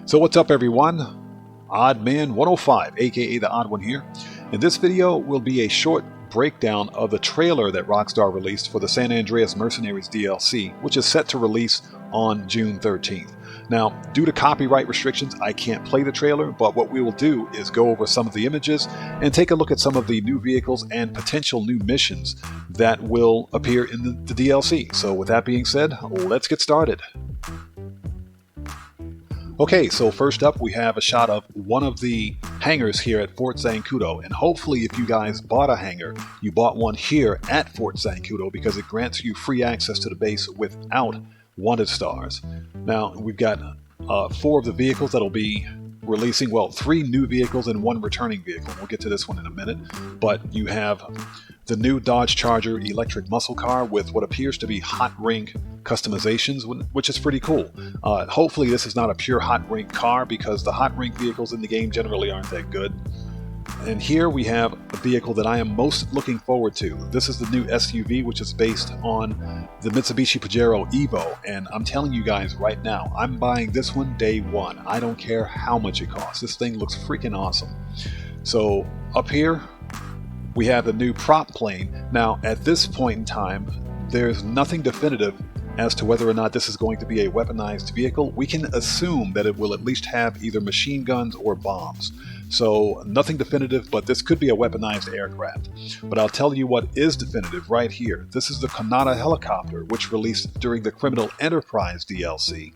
So what's up everyone? Oddman 105, aka the Odd One here. In this video will be a short breakdown of the trailer that Rockstar released for the San Andreas Mercenaries DLC, which is set to release on June 13th. Now, due to copyright restrictions, I can't play the trailer, but what we will do is go over some of the images and take a look at some of the new vehicles and potential new missions that will appear in the DLC. So with that being said, let's get started. Okay, so first up we have a shot of one of the hangars here at Fort Zancudo, and hopefully if you guys bought a hangar, you bought one here at Fort Zancudo because it grants you free access to the base without wanted stars. Now we've got 4 of the vehicles that'll be releasing, well, 3 new vehicles and 1 returning vehicle. We'll get to this one in a minute, but you have the new Dodge Charger electric muscle car with what appears to be hot rink customizations, which is pretty cool. Hopefully this is not a pure hot rink car because the hot rink vehicles in the game generally aren't that good. And here we have a vehicle that I am most looking forward to. This is the new SUV, which is based on the Mitsubishi Pajero Evo, and I'm telling you guys right now, I'm buying this one day one. I don't care how much it costs. This thing looks freaking awesome. So up here we have the new prop plane. Now at this point in time, there's nothing definitive as to whether or not this is going to be a weaponized vehicle. We can assume that it will at least have either machine guns or bombs. So nothing definitive, but this could be a weaponized aircraft. But I'll tell you what is definitive right here. This is the Kanata helicopter, which released during the Criminal Enterprise DLC,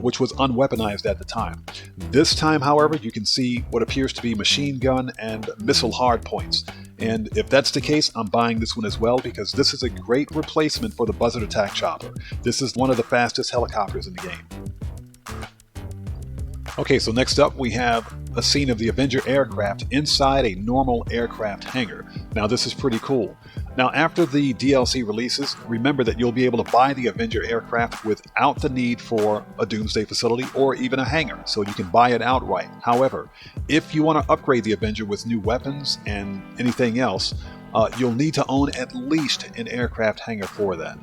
which was unweaponized at the time. This time, however, you can see what appears to be machine gun and missile hardpoints. And if that's the case, I'm buying this one as well because this is a great replacement for the Buzzard Attack Chopper. This is one of the fastest helicopters in the game. Okay, so next up we have a scene of the Avenger aircraft inside a normal aircraft hangar. Now this is pretty cool. Now after the DLC releases, remember that you'll be able to buy the Avenger aircraft without the need for a Doomsday facility or even a hangar, so you can buy it outright. However, if you want to upgrade the Avenger with new weapons and anything else, you'll need to own at least an aircraft hangar for that.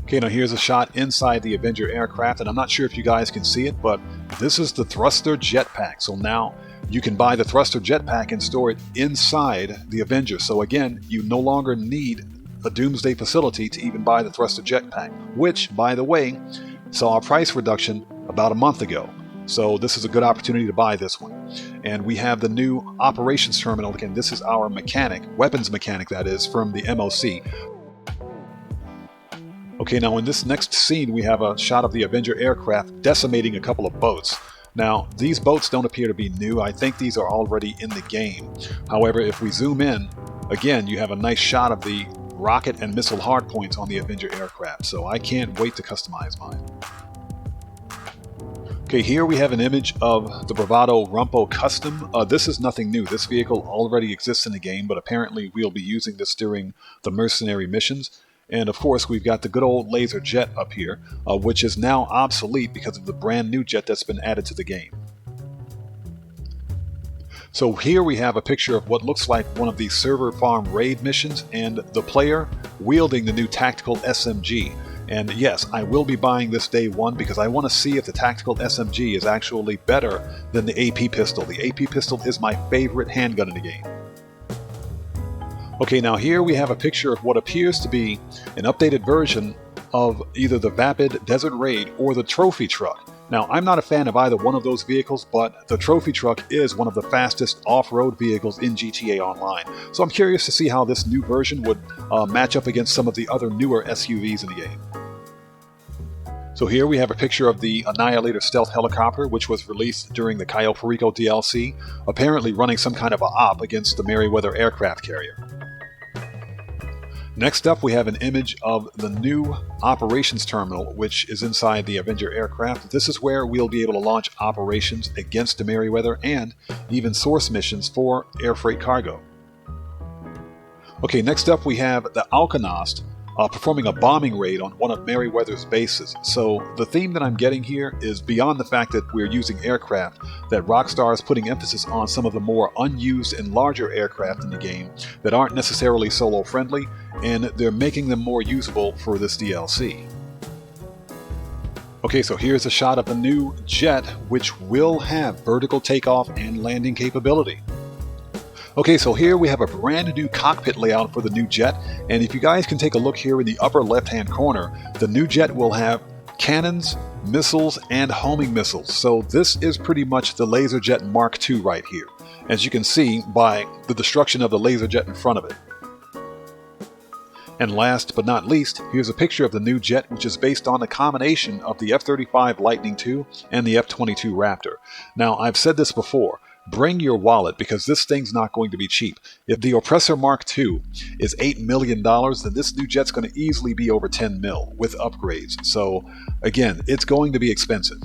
Okay, now here's a shot inside the Avenger aircraft, and I'm not sure if you guys can see it, but this is the thruster jetpack. So now you can buy the thruster jetpack and store it inside the Avenger. So again, you no longer need a Doomsday facility to even buy the thruster jetpack, which, by the way, saw a price reduction about a month ago. So this is a good opportunity to buy this one. And we have the new operations terminal. Again, this is our mechanic, weapons mechanic that is, from the MOC. Okay, now in this next scene we have a shot of the Avenger aircraft decimating a couple of boats. Now these boats don't appear to be new. I think these are already in the game. However, if we zoom in, again you have a nice shot of the rocket and missile hardpoints on the Avenger aircraft. So I can't wait to customize mine. Okay, here we have an image of the Bravado Rumpo Custom. This is nothing new. This vehicle already exists in the game, but apparently we'll be using this during the mercenary missions. And of course we've got the good old laser jet up here, which is now obsolete because of the brand new jet that's been added to the game. So here we have a picture of what looks like one of the server farm raid missions and the player wielding the new tactical SMG. And yes, I will be buying this day one because I want to see if the tactical SMG is actually better than the AP pistol. The AP pistol is my favorite handgun in the game. Okay, now here we have a picture of what appears to be an updated version of either the Vapid Desert Raid or the Trophy Truck. Now, I'm not a fan of either one of those vehicles, but the Trophy Truck is one of the fastest off-road vehicles in GTA Online. So I'm curious to see how this new version would match up against some of the other newer SUVs in the game. So here we have a picture of the Annihilator stealth helicopter, which was released during the Cayo Perico DLC, apparently running some kind of a op against the Merryweather aircraft carrier. Next up we have an image of the new operations terminal, which is inside the Avenger aircraft. This is where we'll be able to launch operations against the Merryweather and even source missions for air freight cargo. Okay, next up we have the Alcanost performing a bombing raid on one of Merryweather's bases. So the theme that I'm getting here is beyond the fact that we're using aircraft, that Rockstar is putting emphasis on some of the more unused and larger aircraft in the game that aren't necessarily solo friendly, and they're making them more usable for this DLC. Okay, so here's a shot of the new jet, which will have vertical takeoff and landing capability. Okay, so here we have a brand new cockpit layout for the new jet, and if you guys can take a look here in the upper left-hand corner, the new jet will have cannons, missiles, and homing missiles. So this is pretty much the LaserJet Mark II right here, as you can see by the destruction of the LaserJet in front of it. And last but not least, here's a picture of the new jet, which is based on a combination of the F-35 Lightning II and the F-22 Raptor. Now, I've said this before, bring your wallet because this thing's not going to be cheap. If the Oppressor Mark II is $8 million, then this new jet's going to easily be over 10 mil with upgrades. So, again, it's going to be expensive.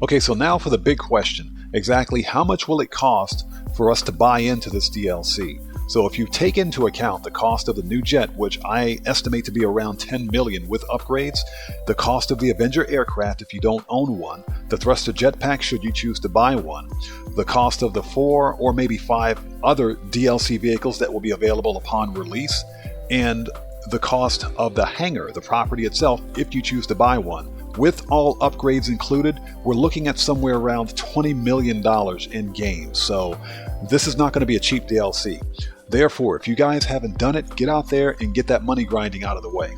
Okay, so now for the big question. Exactly how much will it cost for us to buy into this DLC? So if you take into account the cost of the new jet, which I estimate to be around 10 million with upgrades, the cost of the Avenger aircraft if you don't own one, the thruster jetpack should you choose to buy one, the cost of the 4 or maybe 5 other DLC vehicles that will be available upon release, and the cost of the hangar, the property itself, if you choose to buy one. With all upgrades included, we're looking at somewhere around $20 million in game. So this is not going to be a cheap DLC. Therefore, if you guys haven't done it, get out there and get that money grinding out of the way.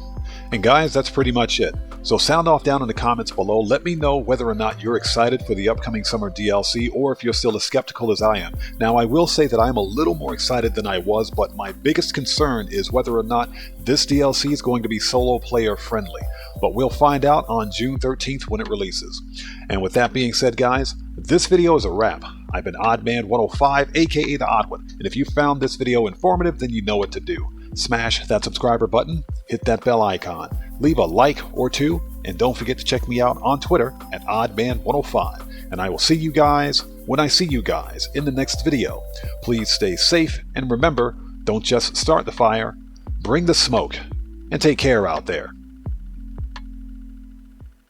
And guys, that's pretty much it. So sound off down in the comments below. Let me know whether or not you're excited for the upcoming summer DLC or if you're still as skeptical as I am. Now, I will say that I'm a little more excited than I was, but my biggest concern is whether or not this DLC is going to be solo player friendly. But we'll find out on June 13th when it releases. And with that being said, guys, this video is a wrap. I've been Oddman105, aka The Odd One, and if you found this video informative, then you know what to do. Smash that subscriber button, hit that bell icon, leave a like or two, and don't forget to check me out on Twitter at Oddman105. And I will see you guys when I see you guys in the next video. Please stay safe, and remember, don't just start the fire, bring the smoke, and take care out there.